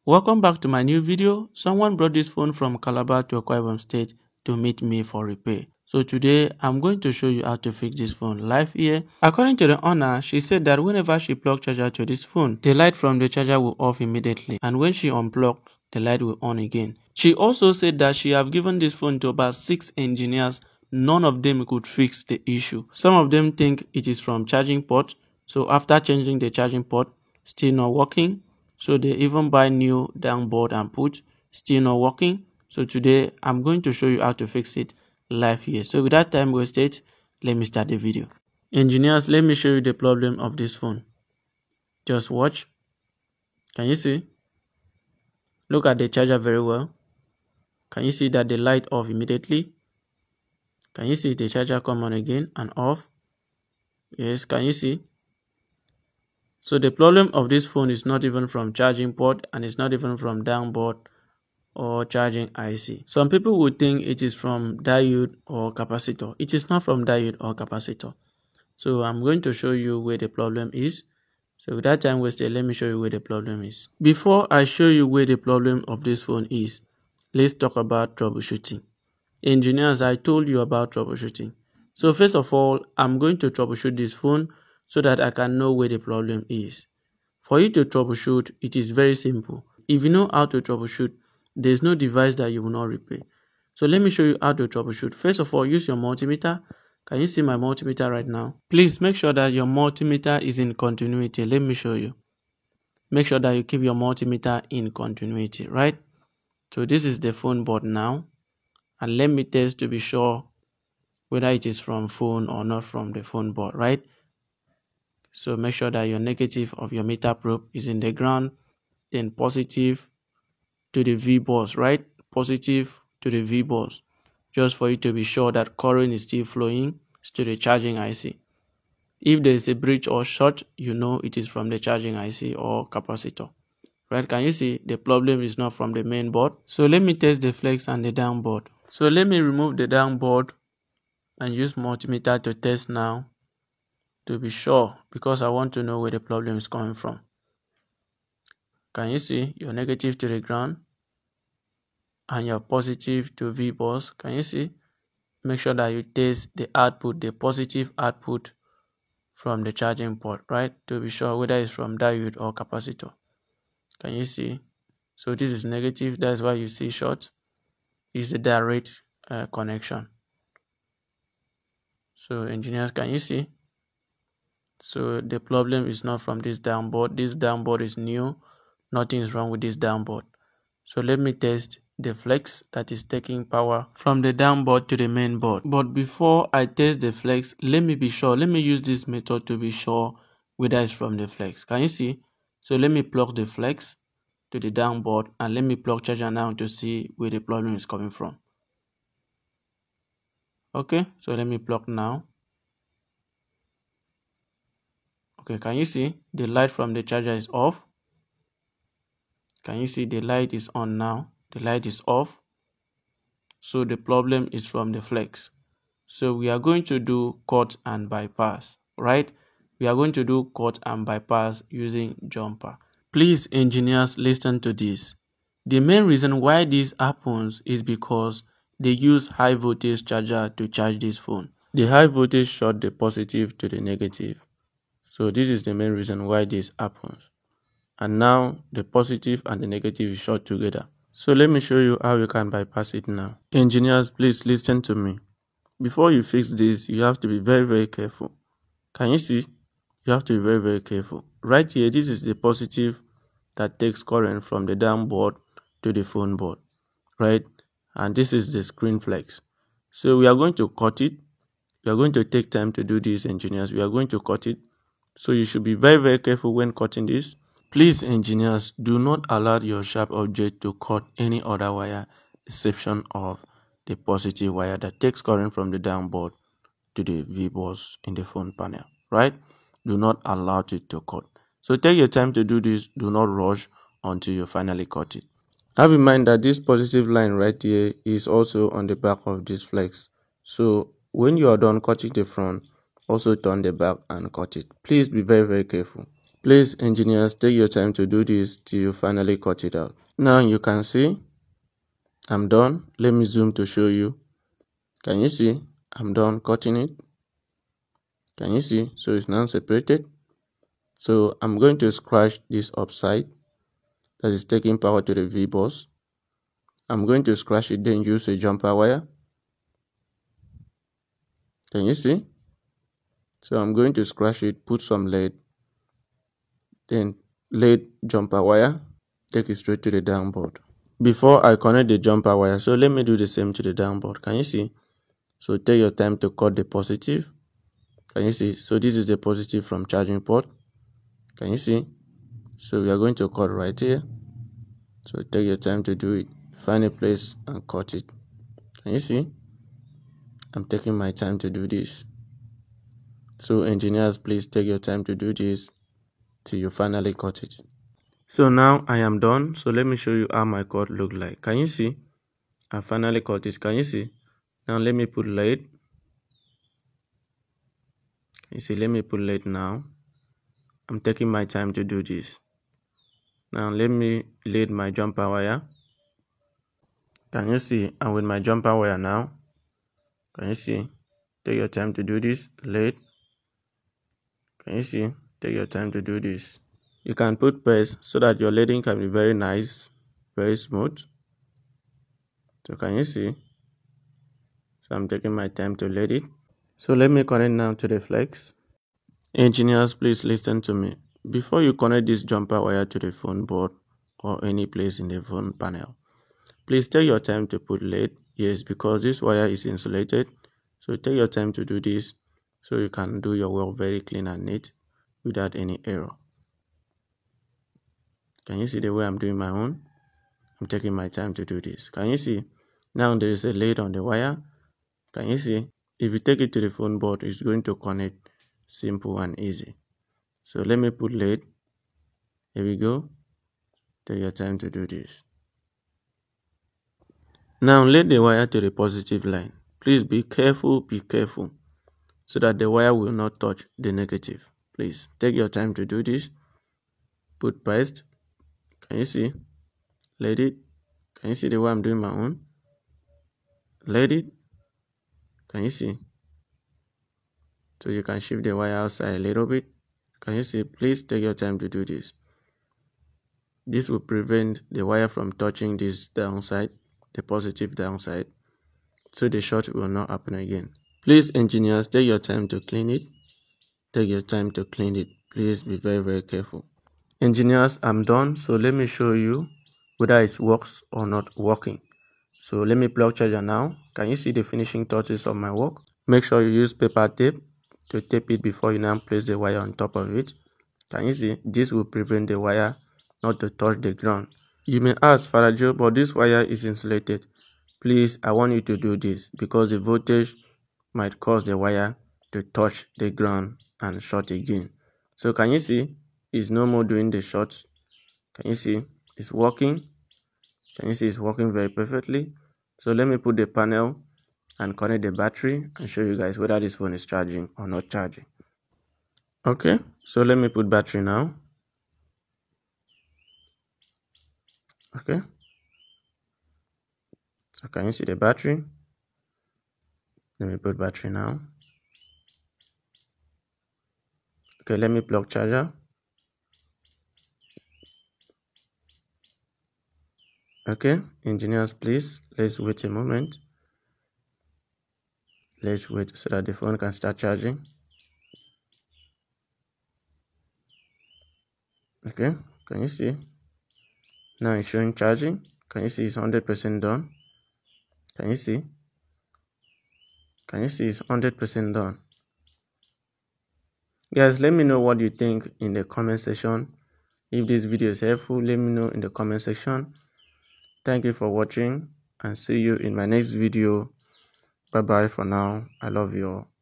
Welcome back to my new video. Someone brought this phone from Calabar to Akwa Ibom State to meet me for repair. So today I'm going to show you how to fix this phone live here. According to the owner, she said that whenever she plugs charger to this phone, the light from the charger will off immediately, and when she unplugged, the light will on again. She also said that she have given this phone to about 6 engineers. None of them could fix the issue. Some of them think it is from charging port, so after changing the charging port, still not working. So they even buy new downboard and put, still not working. So today I'm going to show you how to fix it live here. So without time wasted, let me start the video. Engineers, let me show you the problem of this phone. Just watch. Can you see? Look at the charger very well. Can you see that the light off immediately? Can you see the charger come on again and off? Yes, can you see? So the problem of this phone is not even from charging port, and it's not even from downboard or charging IC. Some people would think it is from diode or capacitor. It is not from diode or capacitor. So I'm going to show you where the problem is. So without time wasted, let me show you where the problem is. Before I show you where the problem of this phone is, let's talk about troubleshooting. Engineers, I told you about troubleshooting. So first of all, I'm going to troubleshoot this phone so that I can know where the problem is. For you to troubleshoot, it is very simple. If you know how to troubleshoot, there is no device that you will not repair. So let me show you how to troubleshoot. First of all, use your multimeter. Can you see my multimeter right now? Please make sure that your multimeter is in continuity. Let me show you. Make sure that you keep your multimeter in continuity, right? So this is the phone board now. And let me test to be sure whether it is from phone or not from the phone board, right? So make sure that your negative of your meter probe is in the ground, then positive to the V bus, right? Positive to the V bus, just for you to be sure that current is still flowing to the charging IC. If there is a breach or short, you know it is from the charging IC or capacitor, right? Can you see the problem is not from the main board? So let me test the flex and the downboard. So let me remove the downboard and use multimeter to test now to be sure, because I want to know where the problem is coming from. Can you see your negative to the ground and your positive to V bus? Can you see? Make sure that you test the output, the positive output from the charging port, right? To be sure whether it's from diode or capacitor. Can you see? So this is negative, that's why you see short. It's a direct connection. So engineers, can you see? So the problem is not from this downboard. This downboard is new. Nothing is wrong with this downboard. So let me test the flex that is taking power from the downboard to the main board. But before I test the flex, let me be sure. Let me use this method to be sure whether it's from the flex. Can you see? So let me plug the flex to the downboard and let me plug charger now to see where the problem is coming from. Okay, so let me plug now. Okay, can you see the light from the charger is off? Can you see the light is on now? The light is off. So the problem is from the flex. So we are going to do cut and bypass, right? We are going to do cut and bypass using jumper. Please, engineers, listen to this. The main reason why this happens is because they use high voltage charger to charge this phone. The high voltage short the positive to the negative. So this is the main reason why this happens. And now the positive and the negative is short together. So let me show you how you can bypass it now. Engineers, please listen to me. Before you fix this, you have to be very careful. Can you see? You have to be very careful. Right here, this is the positive that takes current from the downboard to the phone board, right? And this is the screen flex. So we are going to cut it. We are going to take time to do this, engineers. We are going to cut it. So you should be very careful when cutting this. Please, engineers, do not allow your sharp object to cut any other wire exception of the positive wire that takes current from the downboard to the V-bus in the phone panel, right? Do not allow it to cut. So take your time to do this. Do not rush until you finally cut it. Have in mind that this positive line right here is also on the back of this flex. So when you are done cutting the front, also turn the back and cut it. Please be very careful. Please, engineers, take your time to do this till you finally cut it out. Now you can see I'm done. Let me zoom to show you. Can you see I'm done cutting it? Can you see? So it's now separated. So I'm going to scratch this upside that is taking power to the V-bus. I'm going to scratch it, then use a jumper wire. Can you see? So I'm going to scratch it, put some lead, then lead jumper wire, take it straight to the downboard. Before I connect the jumper wire, so let me do the same to the downboard. Can you see? So take your time to cut the positive. Can you see? So this is the positive from charging port. Can you see? So we are going to cut right here. So take your time to do it. Find a place and cut it. Can you see? I'm taking my time to do this. So engineers, please take your time to do this till you finally cut it. So now I am done. So let me show you how my cut look like. Can you see? I finally cut it. Can you see? Now let me put lead. You see, let me put lead now. I'm taking my time to do this. Now let me lead my jumper wire. Can you see? And with my jumper wire now, can you see? Take your time to do this. Lead. Can you see? Take your time to do this. You can put paste so that your leading can be very nice, very smooth. So can you see? So I'm taking my time to lead it. So let me connect now to the flex. Engineers, please listen to me. Before you connect this jumper wire to the phone board or any place in the phone panel, please take your time to put lead. Yes, because this wire is insulated. So take your time to do this so you can do your work very clean and neat without any error. Can you see the way I'm doing my own? I'm taking my time to do this. Can you see? Now there is a lead on the wire. Can you see? If you take it to the phone board, it's going to connect simple and easy. So let me put lead. Here we go. Take your time to do this. Now lead the wire to the positive line. Please be careful, so that the wire will not touch the negative. Please take your time to do this. Put paste. Can you see? Lead it. Can you see the way I'm doing my own? Lead it. Can you see? So you can shift the wire outside a little bit. Can you see? Please take your time to do this. This will prevent the wire from touching this downside, the positive downside, so the short will not happen again. Please, engineers, take your time to clean it. Take your time to clean it. Please be very careful. Engineers, I'm done. So let me show you whether it works or not working. So let me plug charger now. Can you see the finishing touches of my work? Make sure you use paper tape to tape it before you now place the wire on top of it. Can you see? This will prevent the wire not to touch the ground. You may ask, Father Joe, but this wire is insulated. Please, I want you to do this because the voltage might cause the wire to touch the ground and short again. So can you see? It's no more doing the shorts. Can you see? It's working. Can you see? It's working very perfectly. So let me put the panel and connect the battery and show you guys whether this phone is charging or not charging. Okay, so let me put battery now. Okay, so can you see the battery? Let me put battery now. Okay, let me plug charger. Okay, engineers, please, let's wait a moment. Let's wait so that the phone can start charging. Okay, can you see? Now it's showing charging. Can you see it's 100% done? Can you see? Can you see it's 100% done? Guys, let me know what you think in the comment section. If this video is helpful, let me know in the comment section. Thank you for watching and see you in my next video. Bye bye for now. I love you all.